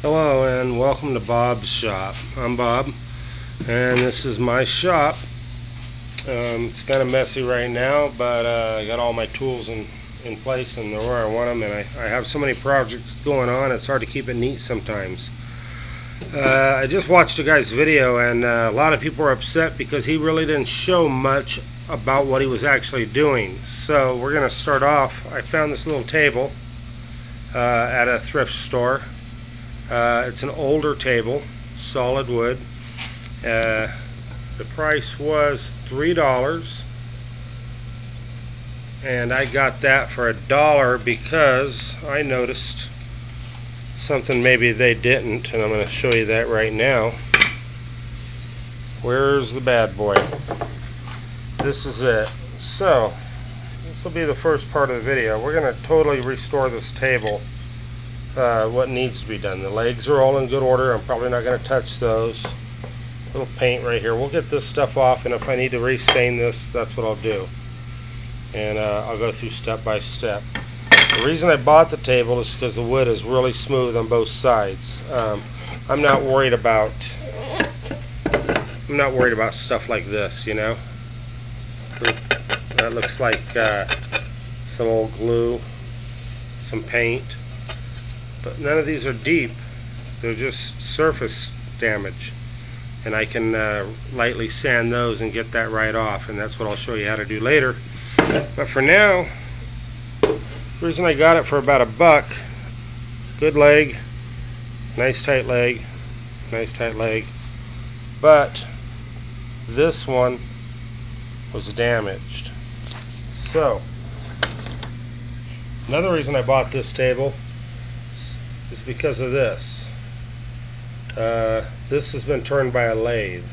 Hello and welcome to Bob's Shop. I'm Bob and this is my shop. It's kind of messy right now, but I got all my tools in place and they're where I want them, and I have so many projects going on it's hard to keep it neat sometimes. I just watched a guy's video and a lot of people were upset because he really didn't show much about what he was actually doing. So we're going to start off. I found this little table at a thrift store. It's an older table, solid wood. The price was $3 and I got that for $1 because I noticed something maybe they didn't, and I'm going to show you that right now. Where's the bad boy? This is it. So this will be the first part of the video. We're going to totally restore this table. What needs to be done. The legs are all in good order. I'm probably not going to touch those. Little paint right here. We'll get this stuff off, and if I need to restain this, that's what I'll do. And I'll go through step by step. The reason I bought the table is because the wood is really smooth on both sides. I'm not worried about stuff like this, you know. That looks like some old glue, some paint. But none of these are deep. They're just surface damage. And I can lightly sand those and get that right off. And that's what I'll show you how to do later. But for now, the reason I got it for about $1, good leg, nice tight leg, but this one was damaged. So, another reason I bought this table is because of this. This has been turned by a lathe,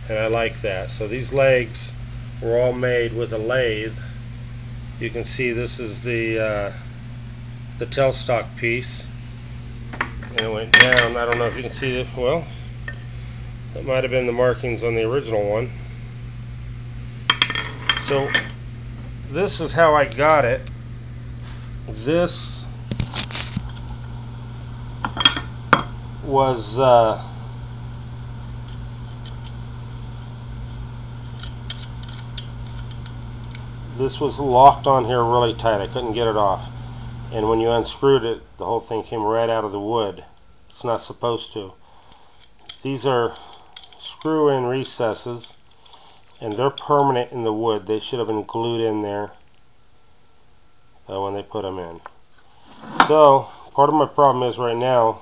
and I like that. So these legs were all made with a lathe. You can see this is the tailstock piece, and it went down. I don't know if you can see it. Well, that might have been the markings on the original one. So this is how I got it. This was locked on here really tight. I couldn't get it off, and when you unscrewed it, the whole thing came right out of the wood. It's not supposed to. These are screw-in recesses, and they're permanent in the wood. They should have been glued in there when they put them in. So part of my problem is right now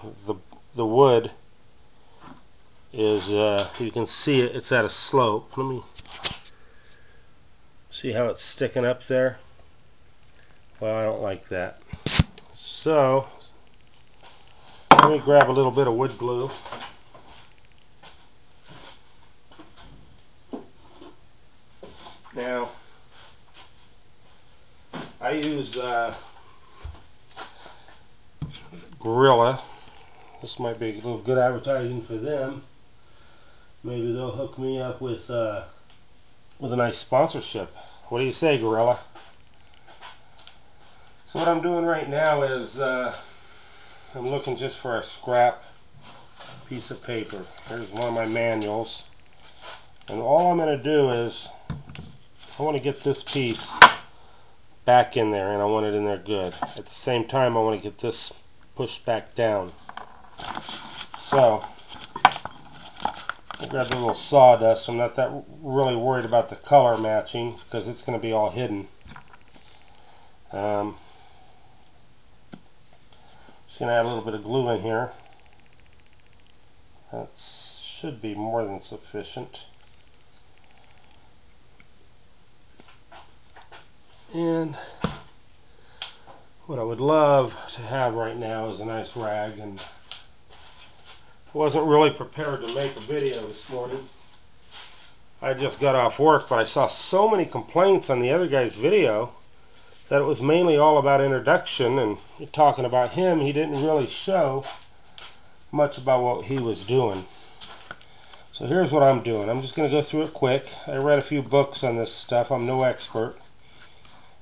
the wood is, you can see it, it's at a slope. Let me see how it's sticking up there. Well, I don't like that. So let me grab a little bit of wood glue. Now I use Gorilla. This might be a little good advertising for them. Maybe they'll hook me up with a nice sponsorship. What do you say, Gorilla? So what I'm doing right now is I'm looking just for a scrap piece of paper. Here's one of my manuals, and all I'm going to do is I want to get this piece back in there, and I want it in there good. At the same time, I want to get this pushed back down. So I'll grab a little sawdust. I'm not that really worried about the color matching because it's going to be all hidden. Just going to add a little bit of glue in here. That should be more than sufficient. And what I would love to have right now is a nice rag, and I wasn't really prepared to make a video this morning. I just got off work, but I saw so many complaints on the other guy's video that it was mainly all about introduction and talking about him. He didn't really show much about what he was doing. So here's what I'm doing. I'm just going to go through it quick. I read a few books on this stuff. I'm no expert.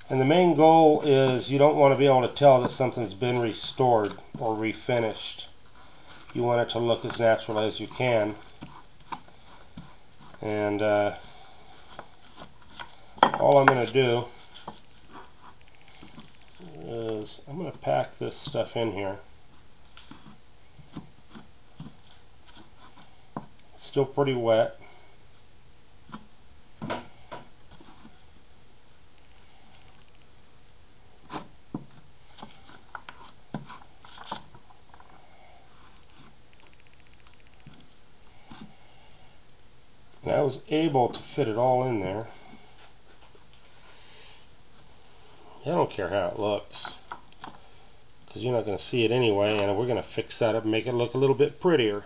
And the main goal is you don't want to be able to tell that something's been restored or refinished. you want it to look as natural as you can. And all I'm going to do is I'm going to pack this stuff in here. It's still pretty wet. And I was able to fit it all in there. I don't care how it looks, because you're not going to see it anyway, and we're going to fix that up and make it look a little bit prettier.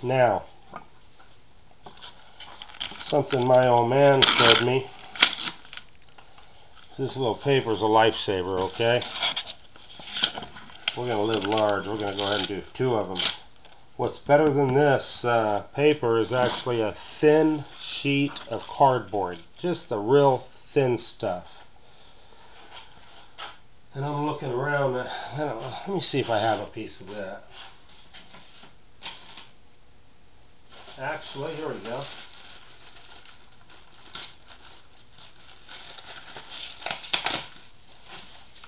Now, something my old man showed me. This little paper is a lifesaver, okay? We're going to live large. We're going to go ahead and do 2 of them. What's better than this paper is actually a thin sheet of cardboard. Just the real thin stuff. And I'm looking around. I don't know, let me see if I have a piece of that. Actually, here we go.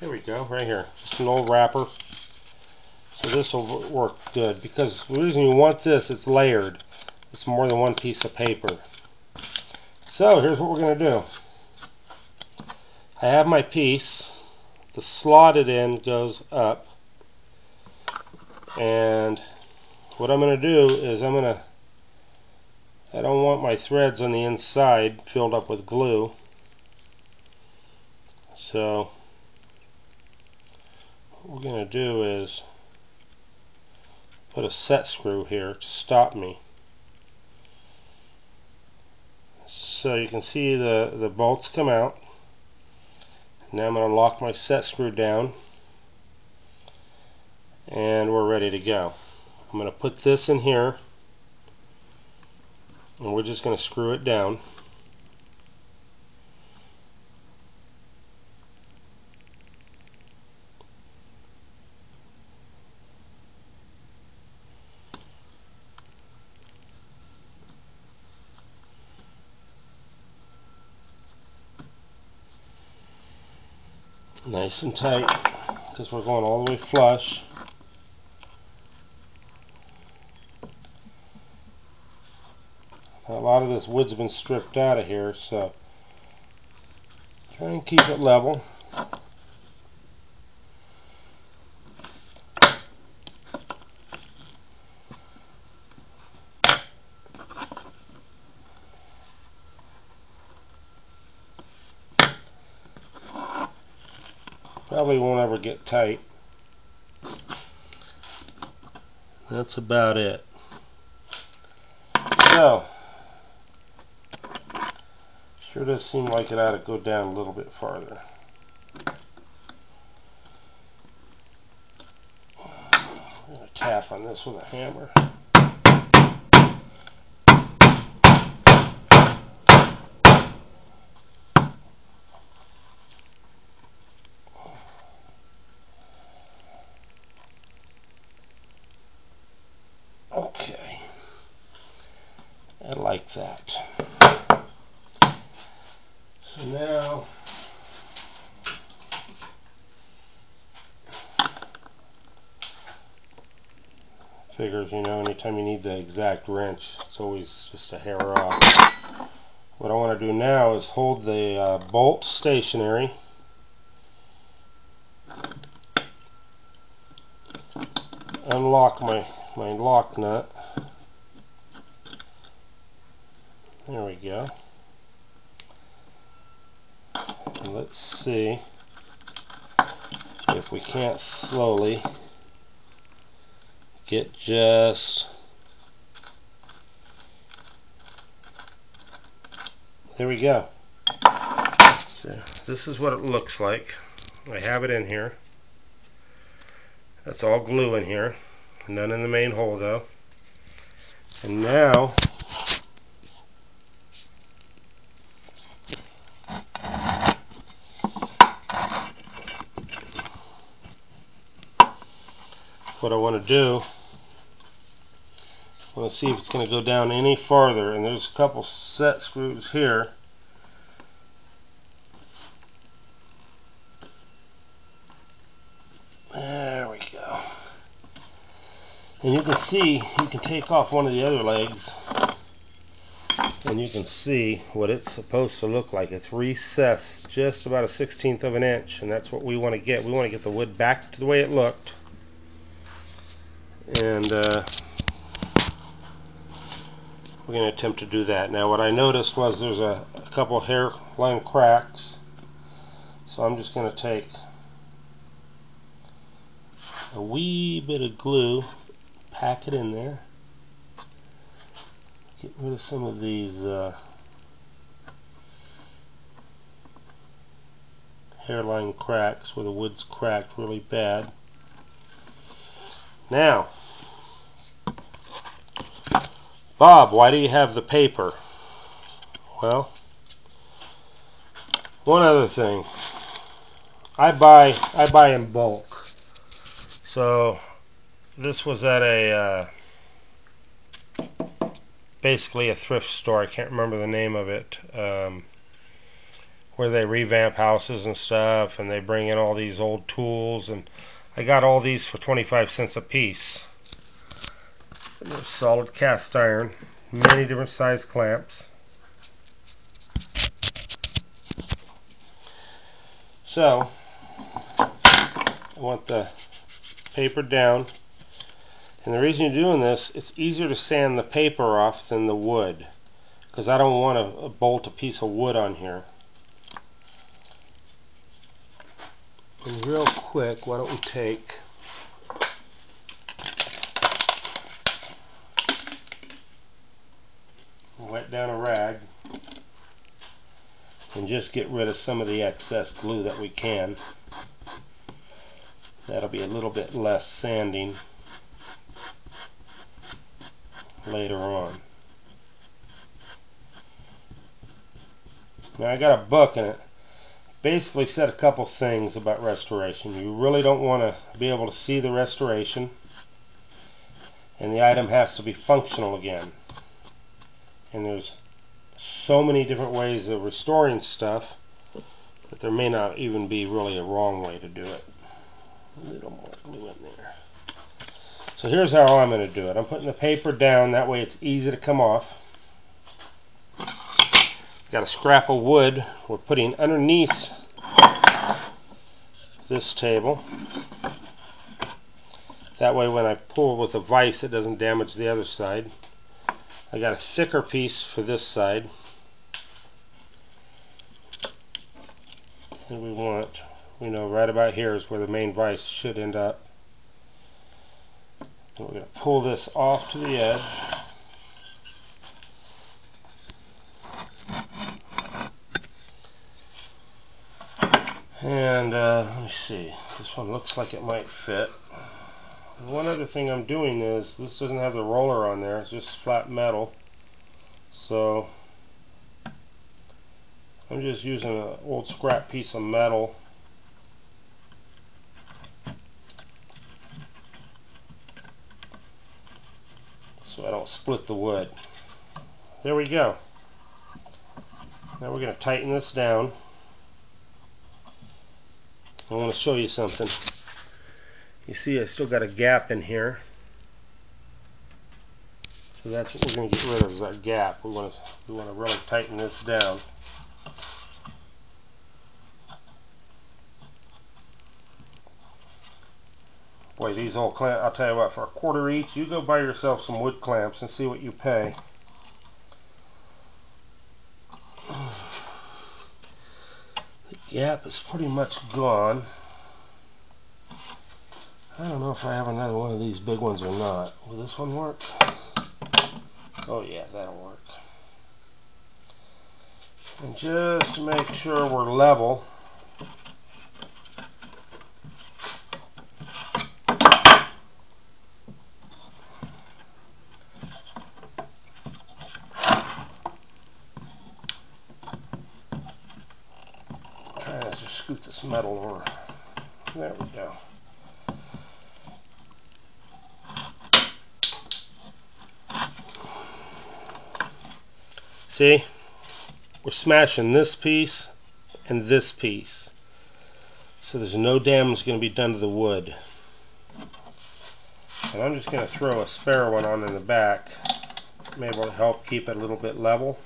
Here we go, right here. Just an old wrapper. So this will work good, because the reason you want this, it's layered. It's more than one piece of paper. So here's what we're going to do. I have my piece. The slotted end goes up. And what I'm going to do is I don't want my threads on the inside filled up with glue. So what we're going to do is put a set screw here to stop me. So you can see the bolts come out. Now I'm going to lock my set screw down, and we're ready to go. I'm going to put this in here, and we're just going to screw it down. Nice and tight, because we're going all the way flush. Now, a lot of this wood's been stripped out of here, so try and keep it level. Probably won't ever get tight. That's about it. So, sure does seem like it ought to go down a little bit farther. I'm going to tap on this with a hammer. Okay, I like that. So now figures, you know, anytime you need the exact wrench, it's always just a hair off. What I want to do now is hold the bolt stationary, unlock my lock nut. There we go. And let's see if we can't slowly get just, there we go. So this is what it looks like. I have it in here. That's all glue in here. None in the main hole though. And now what I want to do, I want to see if it's going to go down any farther, and there's a couple set screws here. There we go. And you can see, you can take off one of the other legs, and you can see what it's supposed to look like. It's recessed just about 1/16 of an inch, and that's what we want to get. We want to get the wood back to the way it looked. And we're going to attempt to do that. Now what I noticed was there's a couple hairline cracks, so I'm just going to take a wee bit of glue, pack it in there, get rid of some of these hairline cracks where the wood's cracked really bad. Now, Bob, why do you have the paper? Well, one other thing. I buy in bulk. So this was at a basically a thrift store. I can't remember the name of it, where they revamp houses and stuff, and they bring in all these old tools, and I got all these for 25 cents a piece. Solid cast iron, many different size clamps. So I want the paper down, and the reason you're doing this, it's easier to sand the paper off than the wood, because I don't want to bolt a piece of wood on here. And real quick, why don't we take wet down a rag and just get rid of some of the excess glue that we can. That'll be a little bit less sanding later on. Now I got a book, and it basically said a couple things about restoration. You really don't want to be able to see the restoration, and the item has to be functional again. And there's so many different ways of restoring stuff that there may not even be really a wrong way to do it. A little more glue in there. So here's how I'm going to do it. I'm putting the paper down, that way it's easy to come off. Got a scrap of wood we're putting underneath this table. That way when I pull with a vise it doesn't damage the other side. I got a thicker piece for this side. And we want, right about here is where the main vise should end up. And we're going to pull this off to the edge. And let me see, this one looks like it might fit. One other thing I'm doing is, this doesn't have the roller on there, it's just flat metal. So I'm just using an old scrap piece of metal. So I don't split the wood. There we go. Now we're going to tighten this down. I want to show you something. You see I still got a gap in here. So that's what we're going to get rid of, is that gap. We want to really tighten this down. Boy, these old clamps, I'll tell you what, for $1 each, you go buy yourself some wood clamps and see what you pay. The gap is pretty much gone. I don't know if I have another one of these big ones or not. Will this one work? Oh yeah, that'll work. And just to make sure we're level, try to just scoot this metal over. There we go. See, we're smashing this piece and this piece, so there's no damage going to be done to the wood. And I'm just going to throw a spare one on in the back. Maybe it'll help keep it a little bit level.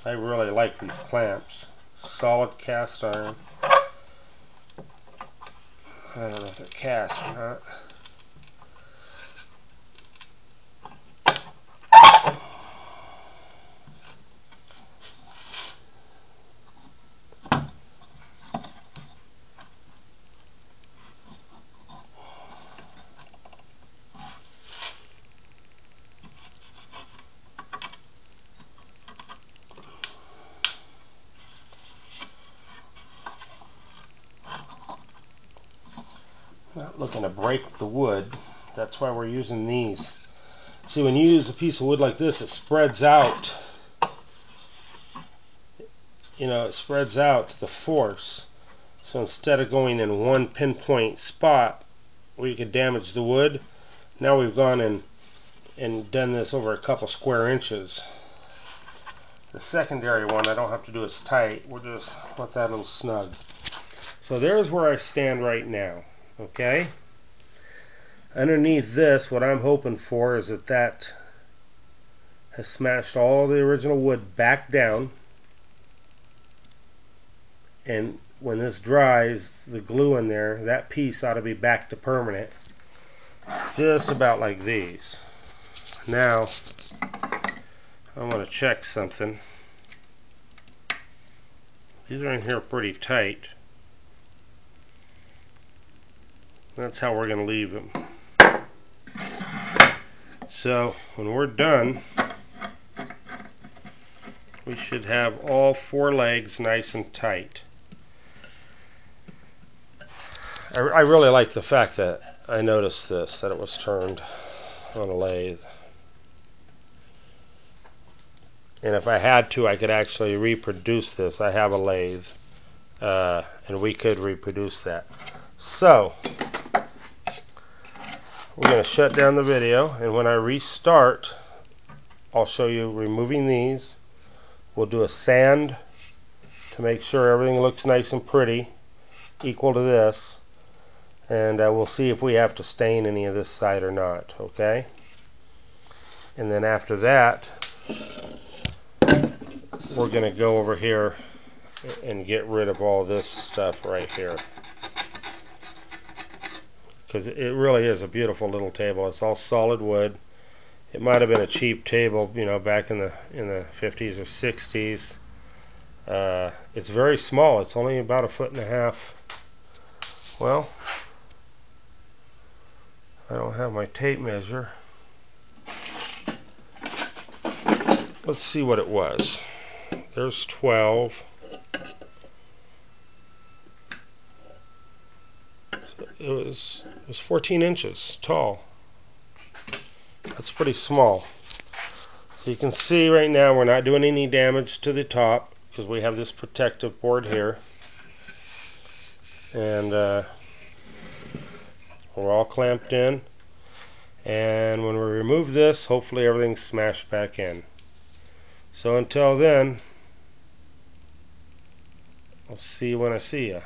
I really like these clamps. Solid cast iron. I don't know if they're cast or not. Not looking to break the wood. That's why we're using these. See, when you use a piece of wood like this, it spreads out. You know, it spreads out the force. So instead of going in one pinpoint spot where you could damage the wood, now we've gone and done this over a couple square inches. The secondary one I don't have to do as tight. We'll just let that a little snug. So there's where I stand right now. Okay? Underneath this, what I'm hoping for is that has smashed all the original wood back down. And when this dries, the glue in there, that piece ought to be back to permanent. Just about like these. Now, I want to check something. These are in here pretty tight. That's how we're going to leave them. So when we're done, we should have all four legs nice and tight. I really like the fact that I noticed this, that it was turned on a lathe. And if I had to, I could actually reproduce this. I have a lathe, and we could reproduce that. So we're going to shut down the video, and when I restart, I'll show you removing these. We'll do a sand to make sure everything looks nice and pretty, equal to this, and we'll see if we have to stain any of this side or not, okay? And then after that, we're going to go over here and get rid of all this stuff right here. Because it really is a beautiful little table. It's all solid wood. It might have been a cheap table, you know, back in the 50s or 60s. It's very small. It's only about 1.5 feet. Well, I don't have my tape measure. Let's see what it was. There's 12. It was 14 inches tall. That's pretty small. So you can see right now we're not doing any damage to the top because we have this protective board here. And we're all clamped in. And when we remove this, hopefully everything's smashed back in. So until then, I'll see you when I see you.